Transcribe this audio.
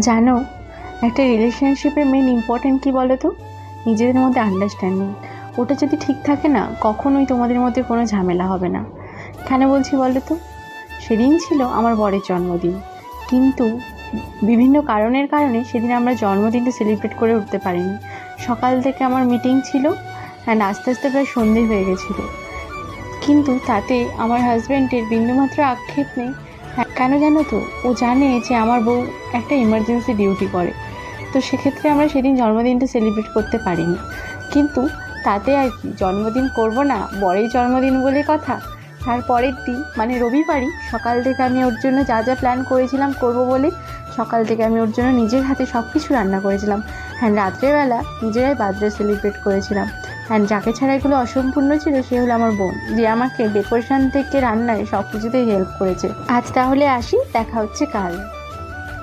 জানো, একটা রিলেশনশিপের মেন ইম্পর্ট্যান্ট কী বলো তো? নিজেদের মধ্যে আন্ডারস্ট্যান্ডিং। ওটা যদি ঠিক থাকে না, কখনোই তোমাদের মধ্যে কোনো ঝামেলা হবে না। কেন বলছি বলো তো? সেদিন ছিল আমার বরের জন্মদিন, কিন্তু বিভিন্ন কারণে সেদিন আমরা জন্মদিনটা সেলিব্রেট করে উঠতে পারিনি। সকাল থেকে আমার মিটিং ছিল অ্যান্ড আস্তে আস্তে প্রায় সন্ধে হয়ে গেছিলো, কিন্তু তাতে আমার হাজব্যান্ডের বিন্দুমাত্র আক্ষেপ নেই। হ্যাঁ, কেন জানো তো? ও জানে যে আমার বউ একটা ইমার্জেন্সি ডিউটি করে, তো সেক্ষেত্রে আমরা সেদিন জন্মদিনটা সেলিব্রেট করতে পারিনি। কিন্তু তাতে আর কি, জন্মদিন করব না, বরের জন্মদিন বলে কথা। তারপরের দিন মানে রবিবারই সকাল থেকে আমি ওর জন্য যা যা প্ল্যান করেছিলাম করব বলে, সকাল থেকে আমি ওর জন্য নিজের হাতে সব কিছু রান্না করেছিলাম। হ্যাঁ, রাত্রেবেলা নিজেরাই বার্থডে সেলিব্রেট করেছিলাম। অ্যান্ড যাকে ছাড়া এগুলো অসম্পূর্ণ ছিল সে হলো আমার বোন, যে আমাকে ডেকোরেশন থেকে রান্নায় সব কিছুতেই হেল্প করেছে। আজ তাহলে আসি, দেখা হচ্ছে কাল।